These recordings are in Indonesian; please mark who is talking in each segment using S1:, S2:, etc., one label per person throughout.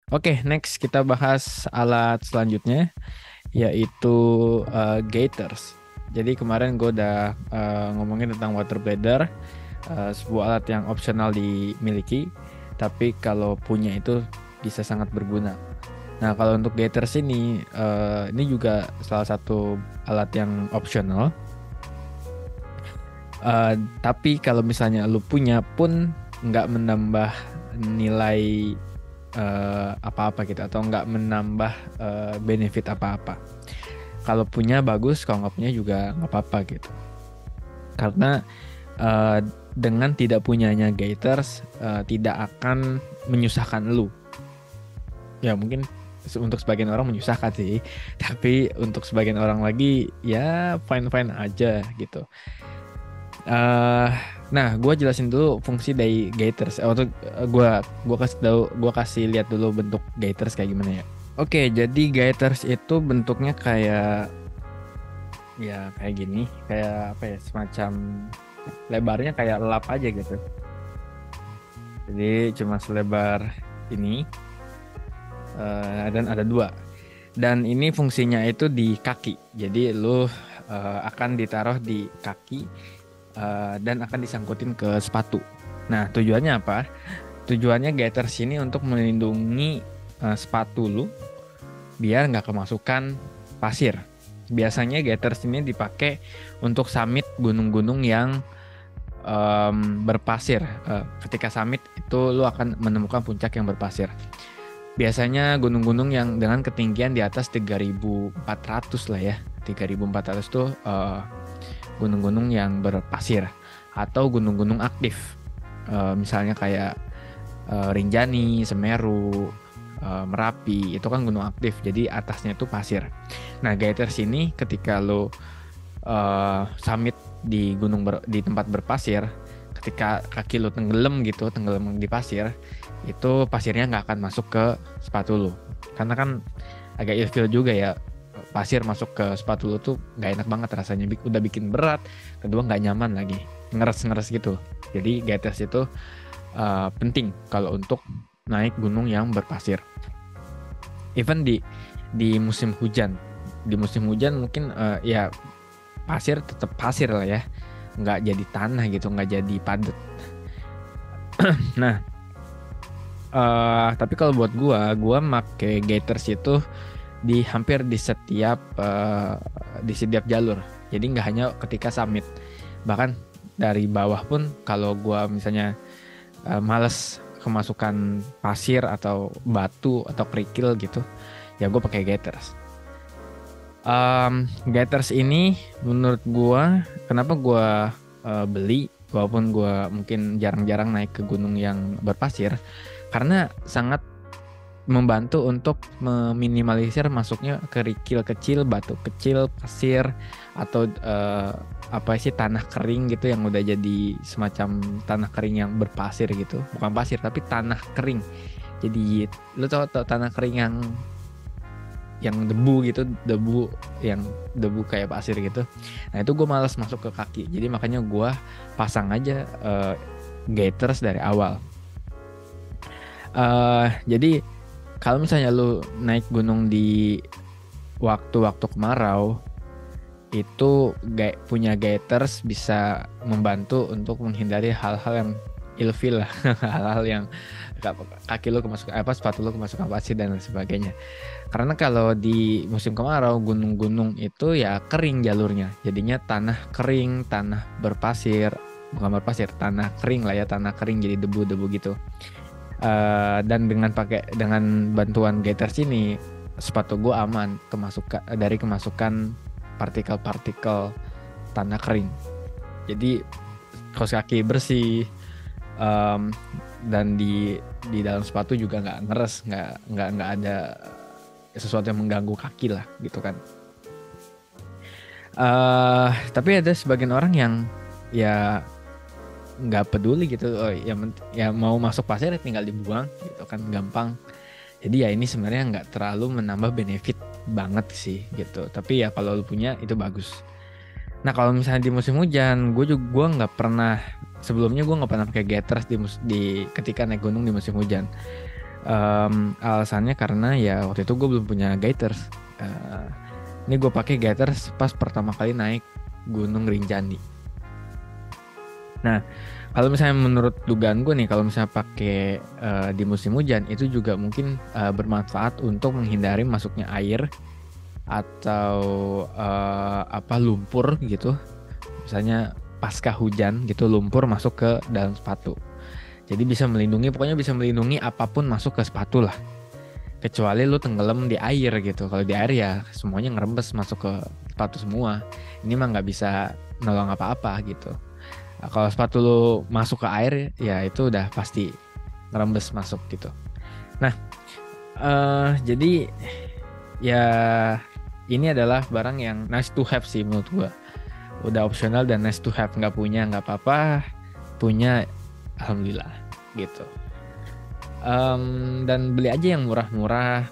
S1: Oke, next kita bahas alat selanjutnya yaitu gaiters. Jadi kemarin gue udah ngomongin tentang water bladder, sebuah alat yang opsional dimiliki, tapi kalau punya itu bisa sangat berguna. Nah, kalau untuk gaiters ini juga salah satu alat yang opsional. Tapi kalau misalnya lu punya pun nggak menambah nilai apa-apa gitu, atau nggak menambah benefit apa-apa. Kalau punya bagus, kalau nggak punya juga nggak apa-apa gitu. Karena eh, dengan tidak punyanya gaiters tidak akan menyusahkan lu. Ya mungkin untuk sebagian orang menyusahkan sih, tapi untuk sebagian orang lagi ya fine-fine aja gitu. eh nah, gue jelasin dulu fungsi dari gaiters. Untuk gue kasih tahu, gue kasih lihat dulu bentuk gaiters kayak gimana ya. Oke, jadi gaiters itu bentuknya kayak ya kayak gini, kayak apa ya, semacam lebarnya kayak lap aja gitu. Jadi cuma selebar ini, dan ada dua. Dan ini fungsinya itu di kaki. Jadi lu akan ditaruh di kaki dan akan disangkutin ke sepatu. Nah, tujuannya apa? Tujuannya gaiters ini untuk melindungi sepatu lu biar nggak kemasukan pasir. Biasanya gaiters ini dipakai untuk summit gunung-gunung yang berpasir. Ketika summit itu lu akan menemukan puncak yang berpasir. Biasanya gunung-gunung yang dengan ketinggian di atas 3.400 lah ya. 3.400 tuh gunung-gunung yang berpasir atau gunung-gunung aktif. Misalnya kayak Rinjani, Semeru, Merapi, itu kan gunung aktif. Jadi atasnya itu pasir. Nah, gaiters ini ketika lo summit di di tempat berpasir, ketika kaki lo tenggelam gitu, tenggelam di pasir, itu pasirnya nggak akan masuk ke sepatu lo. Karena kan agak ilfeel juga ya, pasir masuk ke sepatu lo tuh nggak enak banget rasanya. Udah bikin berat, kedua nggak nyaman lagi, ngeres-ngeres gitu. Jadi gaiters itu penting kalau untuk naik gunung yang berpasir. Even di musim hujan, mungkin ya pasir tetap pasir lah ya, nggak jadi tanah gitu, nggak jadi padat. Nah, tapi kalau buat gua make gaiters itu hampir di setiap jalur. Jadi nggak hanya ketika summit, bahkan dari bawah pun kalau gua misalnya males kemasukan pasir atau batu atau kerikil gitu, ya gue pakai gaiters. Gaiters ini menurut gue, kenapa gue beli walaupun gue mungkin jarang-jarang naik ke gunung yang berpasir, karena sangat membantu untuk meminimalisir masuknya kerikil kecil, batu kecil, pasir, atau apa sih, tanah kering gitu yang udah jadi semacam tanah kering yang berpasir gitu. Bukan pasir tapi tanah kering. Jadi lu tau tanah kering yang debu gitu, debu kayak pasir gitu. Nah, itu gue malas masuk ke kaki. Jadi makanya gue pasang aja gaiters dari awal. Jadi kalau misalnya lu naik gunung di waktu-waktu kemarau, itu punya gaiters bisa membantu untuk menghindari hal-hal yang ilfil lah, hal-hal yang kaki lu kemasukan apa, sepatu lu kemasukan pasir dan sebagainya. Karena kalau di musim kemarau, gunung-gunung itu ya kering jalurnya, jadinya tanah kering, tanah berpasir, bukan berpasir, tanah kering lah ya, tanah kering jadi debu-debu gitu. Dan dengan bantuan gaiters ini, sepatu gue aman dari kemasukan partikel-partikel tanah kering. Jadi kaos kaki bersih, dan di dalam sepatu juga nggak ngeres, nggak ada sesuatu yang mengganggu kaki lah gitu kan. Tapi ada sebagian orang yang ya nggak peduli gitu, ya mau masuk pasir tinggal dibuang gitu kan, gampang. Jadi ya ini sebenarnya nggak terlalu menambah benefit banget sih gitu, tapi ya kalau lu punya itu bagus. Nah, kalau misalnya di musim hujan, gue nggak pernah, sebelumnya gue nggak pernah pakai gaiters di ketika naik gunung di musim hujan. Alasannya karena ya waktu itu gue belum punya gaiters. Ini gue pakai gaiters pas pertama kali naik Gunung Rinjani. Nah, kalau misalnya menurut dugaan gue nih, kalau misalnya pakai di musim hujan itu juga mungkin bermanfaat untuk menghindari masuknya air atau lumpur gitu. Misalnya pasca hujan gitu lumpur masuk ke dalam sepatu. Jadi pokoknya bisa melindungi apapun masuk ke sepatu lah. Kecuali lu tenggelam di air gitu. Kalau di air ya semuanya ngerembes masuk ke sepatu semua. Ini mah nggak bisa nolong apa-apa gitu. Nah, kalau sepatu lu masuk ke air ya itu udah pasti ngerembes masuk gitu. Nah, jadi ya ini adalah barang yang nice to have sih menurut gua. Udah opsional dan nice to have, nggak punya nggak apa-apa, punya alhamdulillah gitu. Dan beli aja yang murah-murah,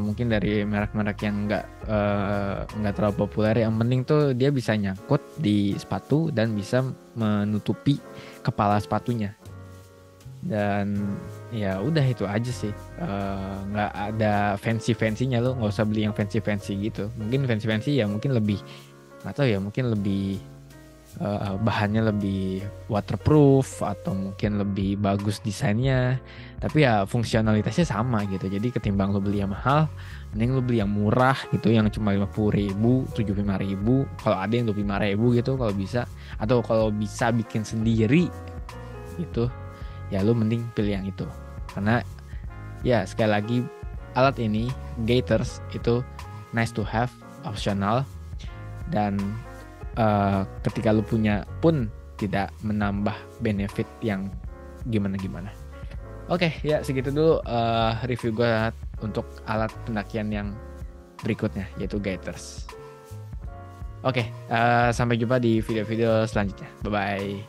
S1: mungkin dari merek-merek yang nggak terlalu populer. Yang penting tuh dia bisa nyangkut di sepatu dan bisa menutupi kepala sepatunya. Dan ya udah itu aja sih, nggak ada fancy-fancynya, lo nggak usah beli yang fancy-fancy gitu. Mungkin fancy-fancy ya mungkin lebih nggak tahu ya, mungkin lebih bahannya lebih waterproof atau mungkin lebih bagus desainnya, tapi ya fungsionalitasnya sama gitu. Jadi ketimbang lo beli yang mahal, mending lo beli yang murah gitu, yang cuma 50.000, 75.000, kalau ada yang 25.000 gitu kalau bisa, atau kalau bisa bikin sendiri gitu ya lo mending pilih yang itu. Karena ya sekali lagi alat ini gaiters itu nice to have, optional, dan ketika lu punya pun tidak menambah benefit yang gimana-gimana. Oke, ya segitu dulu review gue untuk alat pendakian yang berikutnya, yaitu gaiters. Oke, sampai jumpa di video-video selanjutnya. Bye-bye.